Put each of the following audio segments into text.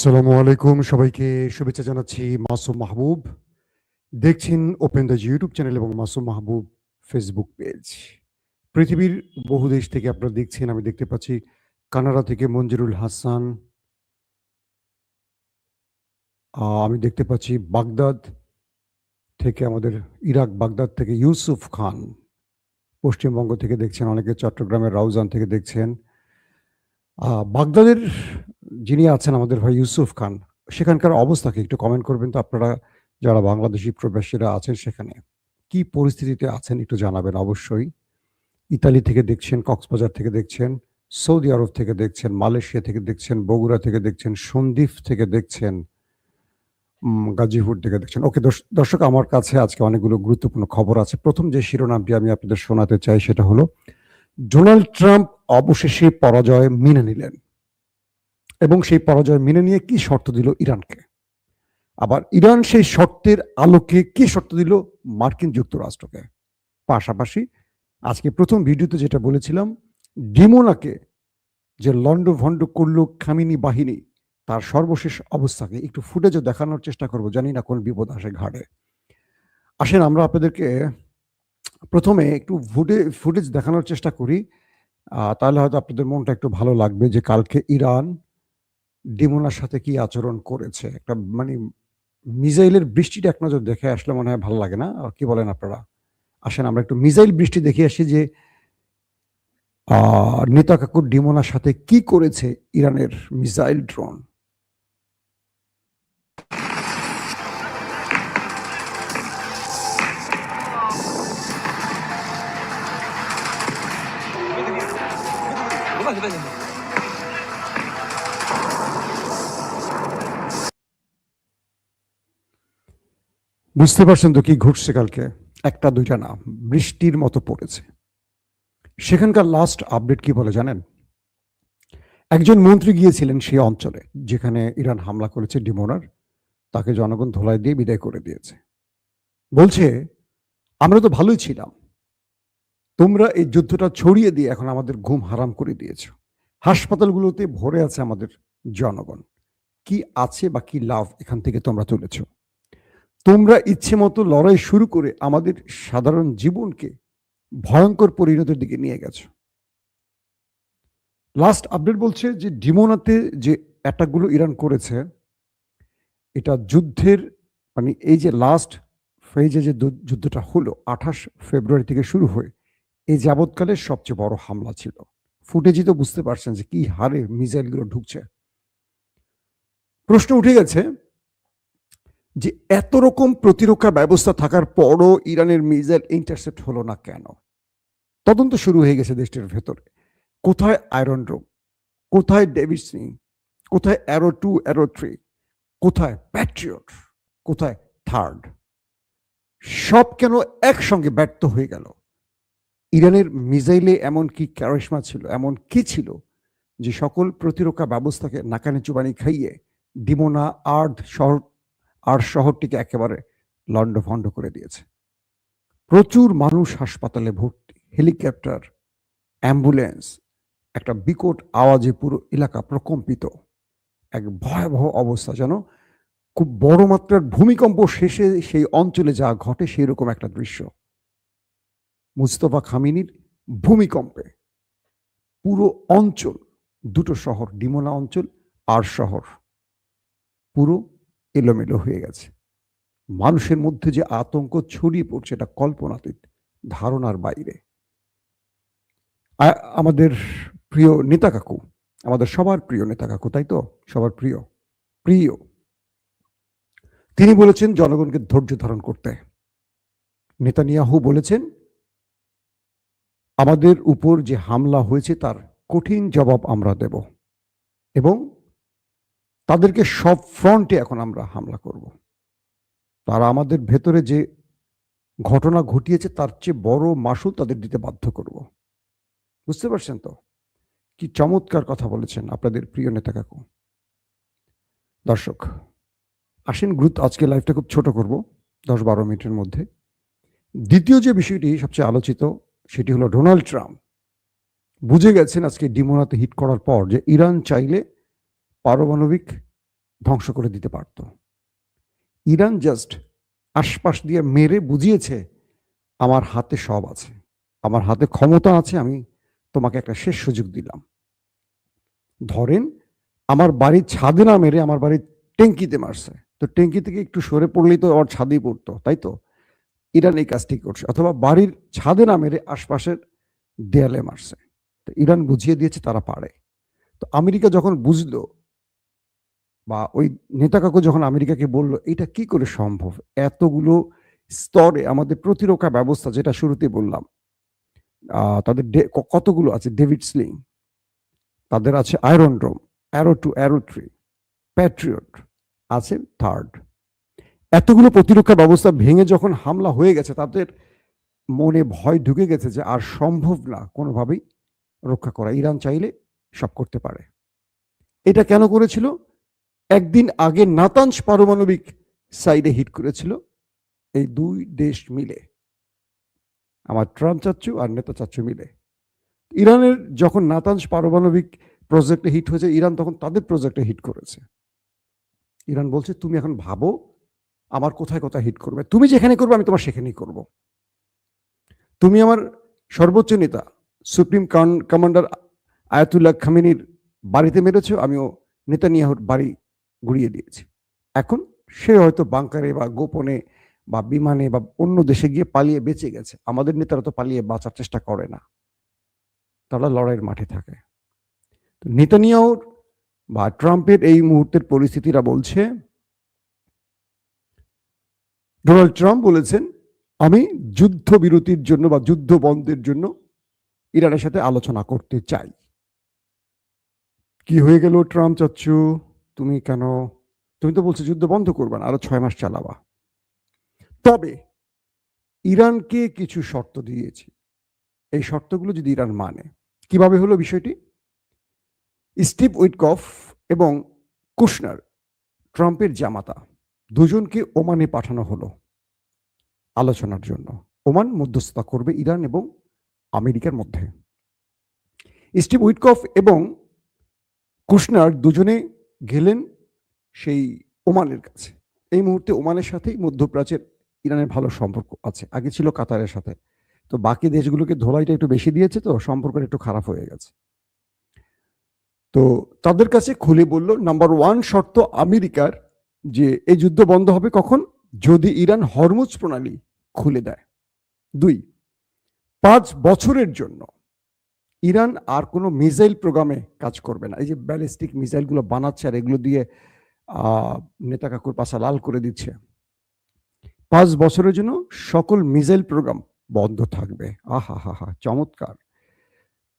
আসসালামু আলাইকুম, সবাইকে শুভেচ্ছা জানাচ্ছি। মাসুম মাহবুব দেখছেন ওপেন দ্য ইউটিউব চ্যানেল এবং মাসুম মাহবুব ফেসবুক পেজ। পৃথিবীর বহু দেশ থেকে আপনারা দেখছেন। আমি দেখতে পাচ্ছি কানাডা থেকে মঞ্জুরুল হাসান, আমি দেখতে পাচ্ছি বাগদাদ থেকে আমাদের ইরাক বাগদাদ থেকে ইউসুফ খান, পশ্চিমবঙ্গ থেকে দেখছেন অনেকে, চট্টগ্রামের রাউজান থেকে দেখছেন। বাগদাদের যিনি আছেন আমাদের ভাই ইউসুফ খান, সেখানকার অবস্থাকে একটু কমেন্ট করবেন তো আপনারা, যারা বাংলাদেশি প্রবাসীরা আছেন সেখানে কি পরিস্থিতিতে আছেন একটু জানাবেন অবশ্যই। ইতালি থেকে দেখছেন, কক্সবাজার থেকে দেখছেন, সৌদি আরব থেকে দেখছেন, মালয়েশিয়া থেকে দেখছেন, বগুড়া থেকে দেখছেন, সন্দ্বীপ থেকে দেখছেন, গাজীপুর থেকে দেখছেন। ওকে দর্শক, আমার কাছে আজকে অনেকগুলো গুরুত্বপূর্ণ খবর আছে। প্রথম যে শিরোনামটি আমি আপনাদের শোনাতে চাই সেটা হলো, ডোনাল্ড ট্রাম্প অবশেষে পরাজয় মেনে নিলেন এবং সেই পরাজয় মেনে নিয়ে কি শর্ত দিল ইরানকে। আবার ইরান সেই শর্তের আলোকে কি শর্ত দিল মার্কিন যুক্তরাষ্ট্রকে। পাশাপাশি আজকে প্রথম ভিডিওতে যেটা বলেছিলাম, ডিমোনাকে যে লন্ড ভন্ড করলো খামিনি বাহিনী, তার সর্বশেষ অবস্থাকে একটু ফুটেজও দেখানোর চেষ্টা করব। জানি না কোন বিপদ আসে ঘাড়ে। আসেন আমরা আপনাদেরকে প্রথমে একটু ফুটেজ দেখানোর চেষ্টা করি, তাহলে হয়তো আপনাদের মনটা একটু ভালো লাগবে যে কালকে ইরান ডিমোনার সাথে কি আচরণ করেছে। একটা মানে মিসাইলের বৃষ্টিটা এক নজর দেখে আসলে মনে হয় ভালো লাগে না? কি বলেন আপনারা? আসেন আমরা একটু মিসাইল বৃষ্টি দেখে আসি যে নেতা কাকুর ডিমোনার সাথে কি করেছে ইরানের মিসাইল ড্রোন। বুঝতে পারছেন তো কি ঘটছে কালকে? একটা দুইটা না, বৃষ্টির মতো পড়েছে। সেখানকার লাস্ট আপডেট কি বলে জানেন? একজন মন্ত্রী গিয়েছিলেন সেই অঞ্চলে যেখানে ইরান হামলা করেছে ডিমোনার, তাকে জনগণ ধোলাই দিয়ে বিদায় করে দিয়েছে। বলছে, আমরা তো ভালোই ছিলাম, তোমরা এই যুদ্ধটা ছড়িয়ে দিয়ে এখন আমাদের ঘুম হারাম করে দিয়েছ। হাসপাতালগুলোতে ভরে আছে আমাদের জনগণ, কি আছে বা কি লাভ এখান থেকে তোমরা তুলেছ? তোমরা ইচ্ছে মতো লড়াই শুরু করে আমাদের সাধারণ জীবনকে ভয়ঙ্কর পরিণতির দিকে নিয়ে গেছো। লাস্ট আপডেট বলছে যে ডিমোনাতে যে অ্যাটাকগুলো ইরান করেছে, এটা যুদ্ধের মানে এই যে লাস্ট ফেজে যে যুদ্ধটা হলো 28 ফেব্রুয়ারি থেকে শুরু হয়ে এই যাবৎকালের সবচেয়ে বড় হামলা ছিল। ফুটেজই তো বুঝতে পারছেন যে কি হারে মিসাইলগুলো ঢুকছে। প্রশ্ন উঠে গেছে যে এত রকম প্রতিরক্ষা ব্যবস্থা থাকার পরও ইরানের মিসাইল ইন্টারসেপ্ট হলো না কেন? তদন্ত শুরু হয়ে গেছে দেশটির ভেতরে। কোথায় আয়রন ডোম, কোথায় ডেভিসনি, কোথায় অ্যারো 2 অ্যারো 3, কোথায় প্যাট্রিয়ট, কোথায় থার্ড? সব কেন একসঙ্গে ব্যর্থ হয়ে গেল? ইরানের মিসাইলে এমন কি ক্যারিশমা ছিল, এমন কি ছিল যে সকল প্রতিরক্ষা ব্যবস্থাকে নাকানি চুবানি খাইয়ে ডিমোনা শহরটিকে একেবারে লন্ডভন্ড করে দিয়েছে? প্রচুর মানুষ হাসপাতালে ভর্তি, হেলিকপ্টার, অ্যাম্বুলেন্স, একটা বিকট আওয়াজে পুরো এলাকা প্রকম্পিত। এক ভয়াবহ অবস্থা, যেন খুব বড় মাত্রার ভূমিকম্প শেষে সেই অঞ্চলে যা ঘটে সেই রকম একটা দৃশ্য। মুস্তফা খামিনির ভূমিকম্পে পুরো অঞ্চল, দুটো শহর, ডিমোনা অঞ্চল আর শহর, পুরো এলোমেলো হয়ে গেছে। মানুষের মধ্যে যে আতঙ্ক ছড়িয়ে পড়ছে এটা কল্পনাতীত, ধারণার বাইরে। আমাদের প্রিয় নেতা কাকু, আমাদের সবার প্রিয় নেতা কাকু, তাই তো? সবার প্রিয় প্রিয় তিনি বলেছেন জনগণকে ধৈর্য ধারণ করতে। নেতানিয়াহু বলেছেন আমাদের উপর যে হামলা হয়েছে তার কঠিন জবাব আমরা দেব এবং তাদেরকে সব ফ্রন্টে এখন আমরা হামলা করব। তারা আমাদের ভেতরে যে ঘটনা ঘটিয়েছে তার চেয়ে বড় মাসুল তাদের দিতে বাধ্য করব। বুঝতে পারছেন তো কি চমৎকার কথা বলেছেন আপনাদের প্রিয় নেতা কাকু। দর্শক আসেন আজকে লাইভটা খুব ছোট করব, 10-12 মিনিটের মধ্যে। দ্বিতীয় যে বিষয়টি সবচেয়ে আলোচিত সেটি হলো ডোনাল্ড ট্রাম্প বুঝে গেছেন আজকে ডিমোনাতে হিট করার পর যে ইরান চাইলে পারমাণবিক ধ্বংস করে দিতে পারত। ইরান জাস্ট আশপাশ দিয়ে মেরে বুঝিয়েছে আমার হাতে সব আছে, আমার হাতে ক্ষমতা আছে, আমি তোমাকে একটা শেষ সুযোগ দিলাম। ধরেন আমার বাড়ির ছাদে না মেরে আমার বাড়ির ট্যাঙ্কিতে মারছে, তো ট্যাঙ্কি থেকে একটু সরে পড়লেই তো আমার ছাদেই পড়তো, তাই তো? ইরান এই কাজটি করছে। অথবা বাড়ির ছাদে না মেরে আশপাশের দেয়ালে মারছে। তো ইরান বুঝিয়ে দিয়েছে তারা পারে। তো আমেরিকা যখন বুঝলো, বা ওই নেতা কাকু যখন আমেরিকাকে বলল এটা কি করে সম্ভব, এতগুলো স্তরে আমাদের প্রতিরক্ষা ব্যবস্থা, যেটা শুরুতে বললাম, তাদের কতগুলো আছে, ডেভিড স্লিং, তাদের আছে আয়রন ডোম, অ্যারো 2, অ্যারো 3, প্যাট্রিয়ট আছে থার্ড। এতগুলো প্রতিরক্ষা ব্যবস্থা ভেঙে যখন হামলা হয়ে গেছে, তাদের মনে ভয় ঢুকে গেছে যে আর সম্ভব না কোনোভাবেই রক্ষা করা। ইরান চাইলে সব করতে পারে। এটা কেন করেছিল? একদিন আগে নাতানজ পারমাণবিক সাইডে হিট করেছিল এই দুই দেশ মিলে, আমার ট্রাম্প চাচ্চু আর নেতা চাচ্চু মিলে। ইরানের যখন নাতানজ পারমাণবিক প্রজেক্টে হিট হয়েছে, ইরান তখন তাদের প্রজেক্টে হিট করেছে। ইরান বলছে তুমি এখন ভাবো আমার কোথায় কোথায় হিট করবে, তুমি যেখানে করবে আমি তোমার সেখানেই করব। তুমি আমার সর্বোচ্চ নেতা সুপ্রিম কমান্ডার আয়াতুল্লাহ খামেনির বাড়িতে মেরেছো, আমিও নেতানিয়াহুর বাড়ি গুড়িয়ে দিয়েছি। এখন সে হয়তো বাংকারে বা গোপনে বা বিমানে বা অন্য দেশে গিয়ে পালিয়ে বেঁচে গেছে। আমাদের নেতারা তো পালিয়ে বাঁচার চেষ্টা করে না, তারা লড়াইয়ের মাঠে থাকে। নেতানিয়াহুর বা ট্রাম্পের এই মুহূর্তের পরিস্থিতিরা বলছে, ডোনাল্ড ট্রাম্প বলেছেন আমি যুদ্ধবিরতির জন্য বা যুদ্ধ বন্ধের জন্য ইরানের সাথে আলোচনা করতে চাই। কি হয়ে গেল ট্রাম্প চাচ্ছু, তুমি কেন, তুমি তো বলছো যুদ্ধ বন্ধ করবে না, আরো 6 মাস চালাবা। তবে ইরানকে কিছু শর্ত দিয়েছি, এই শর্তগুলো যদি ইরান মানে। কিভাবে হলো বিষয়টি? স্টিভ উইটকফ এবং কুশনার, ট্রাম্পের জামাতা, দুজনকে ওমানে পাঠানো হলো আলোচনার জন্য। ওমান মধ্যস্থতা করবে ইরান এবং আমেরিকার মধ্যে। স্টিভ উইটকফ এবং কুশনার দুজনে গেলেন সেই ওমানের কাছে। এই মুহূর্তে ওমানের সাথেই মধ্যপ্রাচ্যের ইরানের ভালো সম্পর্ক আছে, আগে ছিল কাতারের সাথে। তো বাকি দেশগুলোকে ধোলাইটা একটু বেশি দিয়েছে, তো সম্পর্কটা একটু খারাপ হয়ে গেছে। তো তাদের কাছে খুলে বলল, নাম্বার 1 শর্ত আমেরিকার যে এই যুদ্ধ বন্ধ হবে কখন? যদি ইরান হরমুজ প্রণালী খুলে দেয়। 2, 5 বছরের জন্য ইরান আর কোনো মিসাইল প্রোগ্রামে কাজ করবে না। এই যে ব্যালিস্টিক মিসাইলগুলো বানাচ্ছে আর এগুলো দিয়ে নেতা কাকুর পাশা লাল করে দিচ্ছে, 5 বছরের জন্য সকল মিসাইল প্রোগ্রাম বন্ধ থাকবে। আহা হা হা, চমৎকার।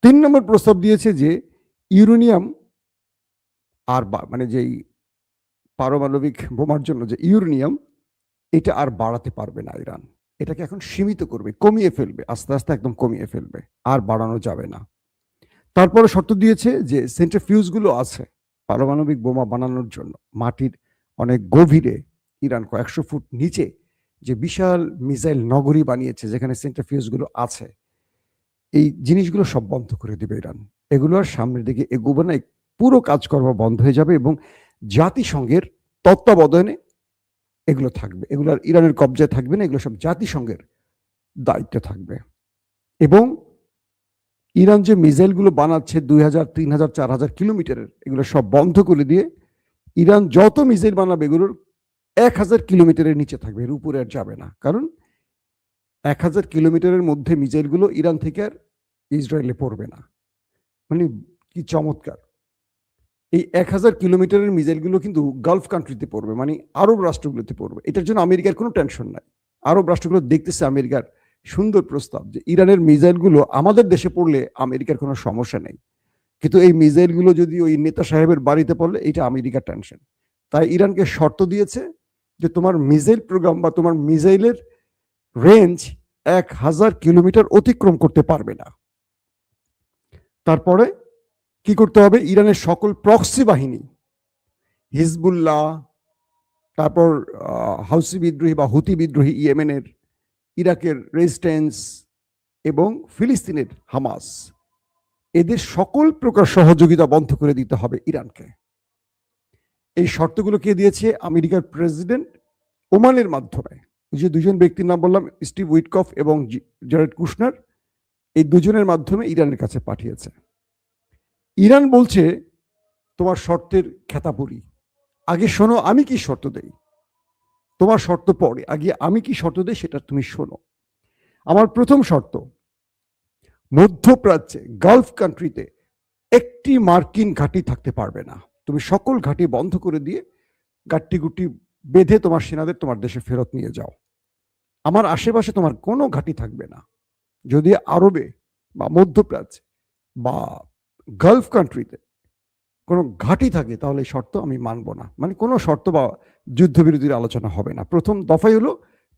3 নম্বর প্রস্তাব দিয়েছে যে ইউরেনিয়াম আর মানে যেই পারমাণবিক বোমার জন্য যে ইউরেনিয়াম, এটা আর বাড়াতে পারবে না ইরান। এটাকে এখন সীমিত করবে, কমিয়ে ফেলবে, আস্তে আস্তে একদম কমিয়ে ফেলবে, আর বাড়ানো যাবে না। তারপরে শর্ত দিয়েছে যে সেন্ট্রিফিউজগুলো আছে পারমাণবিক বোমা বানানোর জন্য, মাটির অনেক গভীরে, ইরান কয়েকশো ফুট নিচে যে বিশাল মিসাইল নগরী বানিয়েছে যেখানে সেন্ট্রিফিউজগুলো আছে, এই জিনিসগুলো সব বন্ধ করে দিবে ইরান। এগুলো আর সামনের দিকে এগোবে না, পুরো কাজকর্ম বন্ধ হয়ে যাবে এবং জাতিসংঘের তত্ত্বাবধানে এগুলো থাকবে। এগুলো আর ইরানের কবজায় থাকবে না, এগুলো সব জাতিসংঘের দায়িত্বে থাকবে। এবং ইরান যে মিসাইলগুলো বানাচ্ছে 2000, 3000, 4000 কিলোমিটারের, এগুলো সব বন্ধ করে দিয়ে ইরান যত মিসাইল বানাবে এগুলোর 1000 কিলোমিটারের নিচে থাকবে, এর উপরে আর যাবে না। কারণ 1000 কিলোমিটারের মধ্যে মিসাইলগুলো ইরান থেকে আর ইসরায়েলে পড়বে না। মানে কি চমৎকার! এই 1000 কিলোমিটারের মিসাইলগুলো কিন্তু গালফ কান্ট্রিতে পড়বে, মানে আরব রাষ্ট্রগুলোতে পড়বে। এটার জন্য আমেরিকার কোনো টেনশন নাই। আরব রাষ্ট্রগুলো দেখতেছে আমেরিকার সুন্দর প্রস্তাব যে ইরানের মিসাইলগুলো আমাদের দেশে পড়লে আমেরিকার কোনো সমস্যা নেই, কিন্তু এই মিসাইলগুলো যদি ওই নেতা সাহেবের বাড়িতে পড়লে এটা আমেরিকার টেনশন। তাই ইরানকে শর্ত দিয়েছে যে তোমার মিসাইল প্রোগ্রাম বা তোমার মিসাইলের রেঞ্জ 1000 কিলোমিটার অতিক্রম করতে পারবে না। তারপরে কি করতে হবে? ইরানের সকল প্রক্সি বাহিনী, হিজবুল্লাহ, তারপর হাউসি বিদ্রোহী বা হুতি বিদ্রোহী ইয়েমেনের, ইরাকের রেজিস্ট্যান্স এবং ফিলিস্তিনের হামাস, এদের সকল প্রকার সহযোগিতা বন্ধ করে দিতে হবে ইরানকে। এই শর্তগুলো কে দিয়েছে? আমেরিকার প্রেসিডেন্ট ওমানের মাধ্যমে। যে দুজন ব্যক্তির নাম বললাম, স্টিভ উইটকফ এবং জারেড কুশনার, এই দুজনের মাধ্যমে ইরানের কাছে পাঠিয়েছে। ইরান বলছে তোমার শর্তের খেতাপুরি, আগে শোনো আমি কি শর্ত দেই, তোমার শর্ত পরে, আগে আমি কি শর্ত দেই সেটা তুমি শোনো। আমার প্রথম শর্ত, মধ্যপ্রাচ্যে গালফ কান্ট্রিতে একটি মার্কিন ঘাঁটি থাকতে পারবে না। তুমি সকল ঘাঁটি বন্ধ করে দিয়ে গাট্টি গুটি বেঁধে তোমার সেনাদের তোমার দেশে ফেরত নিয়ে যাও। আমার আশেপাশে তোমার কোনো ঘাঁটি থাকবে না। যদি আরবে বা মধ্যপ্রাচ্যে বা গালফ কান্ট্রিতে কোনো ঘাঁটি থাকে তাহলে এই শর্ত আমি মানব না। মানে কোনো শর্ত বা যুদ্ধবিরতির আলোচনা হবে না। প্রথম দফাই হলো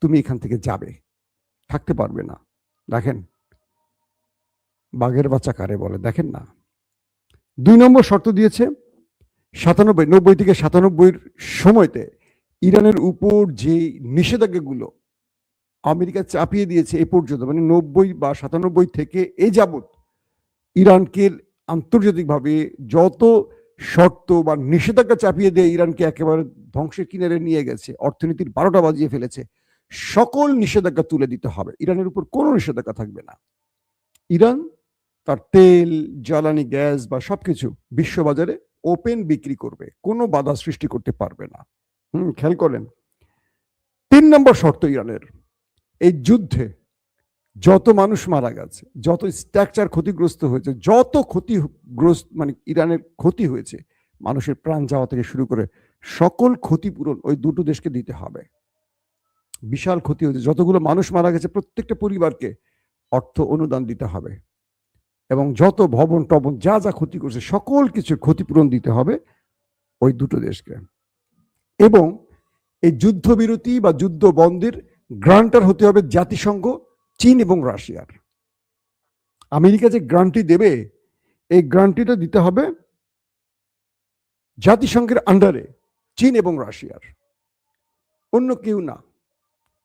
তুমি এখান থেকে যাবে, থাকতে পারবে না। দেখেন বাঘের বাচ্চা কারে বলে, দেখেন না। 2 নম্বর শর্ত দিয়েছে 90 থেকে 97 সময়তে ইরানের উপর যে নিষেধাজ্ঞাগুলো আমেরিকা চাপিয়ে দিয়েছে এ পর্যন্ত, মানে 90 বা 97 থেকে এ যাবৎ ইরানকে আন্তর্জাতিকভাবে যত শর্ত বা নিষেধাজ্ঞা চাপিয়ে দিয়ে ইরানকে একেবারে ধ্বংসের কিনারে নিয়ে গেছে, অর্থনীতির 12টা বাজিয়ে ফেলেছে, সকল নিষেধাজ্ঞা তুলে দিতে হবে। ইরানের উপর কোনো নিষেধাজ্ঞা থাকবে না। ইরান তার তেল, জ্বালানি, গ্যাস বা সবকিছু বিশ্ববাজারে ওপেন বিক্রি করবে, কোনো বাধা সৃষ্টি করতে পারবে না। খেয়াল করেন। 3 নম্বর শর্ত ইরানের, এই যুদ্ধে যত মানুষ মারা গেছে, যত স্ট্রাকচার ক্ষতিগ্রস্ত হয়েছে, যত ক্ষতিগ্রস্ত মানে ইরানের ক্ষতি হয়েছে, মানুষের প্রাণ যাওয়া থেকে শুরু করে সকল ক্ষতিপূরণ ওই দুটো দেশকে দিতে হবে। বিশাল ক্ষতি হয়েছে, যতগুলো মানুষ মারা গেছে প্রত্যেকটা পরিবারকে অর্থ অনুদান দিতে হবে এবং যত ভবন টবন যা যা ক্ষতি করছে সকল কিছু ক্ষতিপূরণ দিতে হবে ওই দুটো দেশকে। এবং এই যুদ্ধবিরতি বা যুদ্ধ বন্ধের গ্রান্টার হতে হবে জাতিসংঘ, চীন এবং রাশিয়ার। আমেরিকা যে গ্রান্টি দেবে এই গ্রান্টিটা দিতে হবে জাতিসংঘের আন্ডারে, চীন এবং রাশিয়ার, অন্য কেউ না।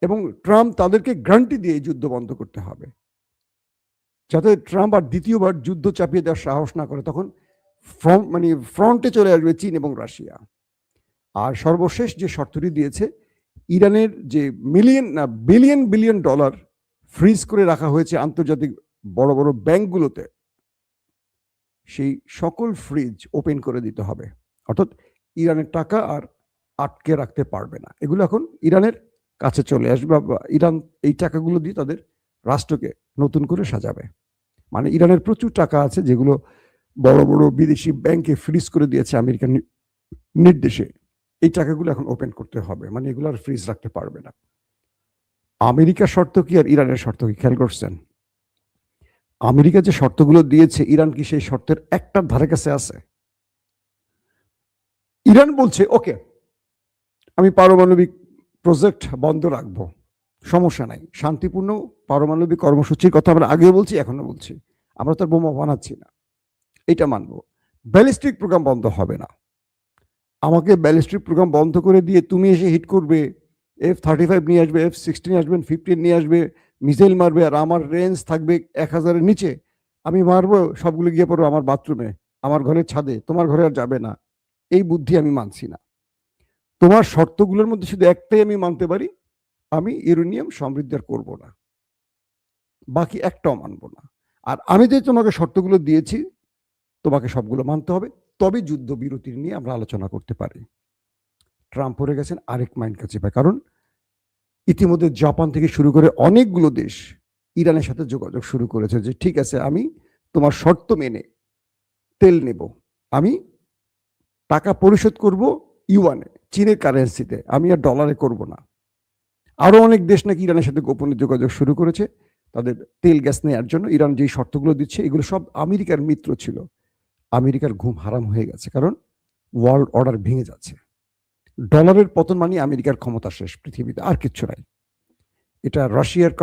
এবং ট্রাম্প তাদেরকে গ্রান্টি দিয়ে যুদ্ধ বন্ধ করতে হবে, যাতে ট্রাম্প আর দ্বিতীয়বার যুদ্ধ চাপিয়ে দেওয়ার সাহস না করে। তখন ফ্রন্টে চলে আসবে চীন এবং রাশিয়া। আর সর্বশেষ যে শর্তটি দিয়েছে, ইরানের যে বিলিয়ন বিলিয়ন ডলার ফ্রিজ করে রাখা হয়েছে আন্তর্জাতিক বড় বড় ব্যাংকগুলোতে, সেই সকল ফ্রিজ ওপেন করে দিতে হবে। অর্থাৎ ইরানের টাকা আর আটকে রাখতে পারবে না। এগুলো এখন ইরানের কাছে চলে আসবে, বা ইরান এই টাকাগুলো দিয়ে তাদের রাষ্ট্রকে নতুন করে সাজাবে। মানে ইরানের প্রচুর টাকা আছে যেগুলো বড় বড় বিদেশি ব্যাংকে ফ্রিজ করে দিয়েছে আমেরিকার নির্দেশে। এই টাকাগুলো এখন ওপেন করতে হবে, মানে এগুলো আর ফ্রিজ রাখতে পারবে না। আমেরিকার শর্ত কি আর ইরানের শর্ত কি খেয়াল করছেন? আমেরিকা যে শর্তগুলো দিয়েছে, ইরান কি সেই শর্তের একটার ধারে কাছে আছে? ইরান বলছে ওকে, আমি পারমাণবিক প্রজেক্ট বন্ধ রাখবো, সমস্যা নাই, শান্তিপূর্ণ পারমাণবিক কর্মসূচির কথা আমরা আগেও বলছি, এখনো বলছি, আমরা তো বোমা বানাচ্ছি না, এটা মানবো। ব্যালিস্টিক প্রোগ্রাম বন্ধ হবে না। আমাকে ব্যালিস্টিক প্রোগ্রাম বন্ধ করে দিয়ে তুমি এসে হিট করবে, F-35 নিয়ে আসবে, F-16 আসবেন, 15 নিয়ে আসবে, মিসাইল মারবে, আর আমার রেঞ্জ থাকবে 1000-এর নিচে, আমি মারবো, সবগুলো গিয়ে পড়বো আমার বাথরুমে, আমার ঘরের ছাদে, তোমার ঘরে আর যাবে না। এই বুদ্ধি আমি মানছি না। তোমার শর্তগুলোর মধ্যে শুধু একটাই আমি মানতে পারি, আমি ইউরেনিয়াম সমৃদ্ধি আর করবো না, বাকি একটাও মানবো না। আর আমি যে তোমাকে শর্তগুলো দিয়েছি তোমাকে সবগুলো মানতে হবে, তবে যুদ্ধ বিরতির নিয়ে আমরা আলোচনা করতে পারি। ট্রাম্প পড়ে গেছেন আরেক মাইন্ড কাছে, কারণ ইতিমধ্যে জাপান থেকে শুরু করে অনেকগুলো দেশ ইরানের সাথে যোগাযোগ শুরু করেছে যে ঠিক আছে, আমি তোমার শর্ত মেনে তেল নেব, আমি টাকা পরিশোধ করব ইউয়ানে, চীনের কারেন্সিতে, আমি আর ডলারে করব না। আরো অনেক দেশ নাকি ইরানের সাথে গোপনে যোগাযোগ শুরু করেছে তাদের তেল গ্যাস নেওয়ার জন্য। ইরান যেই শর্তগুলো দিচ্ছে এগুলো সব আমেরিকার মিত্র ছিল। আমেরিকার ঘুম হারাম হয়ে গেছে, কারণ ওয়ার্ল্ড অর্ডার ভেঙে যাচ্ছে। ডলারের পতন মানে আমেরিকার ক্ষমতা শেষ, পৃথিবীতে আর কিচ্ছু নাই। এটা রাশিয়ার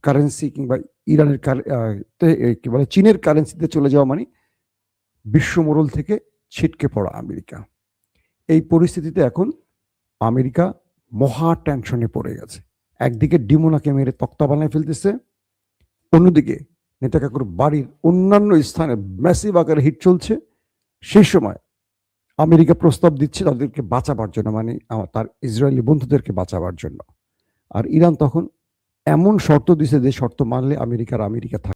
কারেন্সি কিংবা ইরানের কি বলে চীনের কারেন্সিতে চলে যাওয়া মানে বিশ্বমোড়ল থেকে ছিটকে পড়া আমেরিকা। এই পরিস্থিতিতে এখন আমেরিকা মহা টেনশনে পড়ে গেছে। একদিকে ডিমোনাকে মেরে তক্তা বানায় ফেলতেছে, অন্যদিকে নেতাকাকুর বাড়ির অন্যান্য স্থানে ম্যাসিভ আকারে হিট চলছে। সেই সময় আমেরিকা প্রস্তাব দিচ্ছে তাদেরকে বাঁচাবার জন্য, মানে তার ইসরায়েলি বন্ধুদেরকে বাঁচাবার জন্য। আর ইরান তখন এমন শর্ত দিছে যে শর্ত মানলে আমেরিকা থাকবে।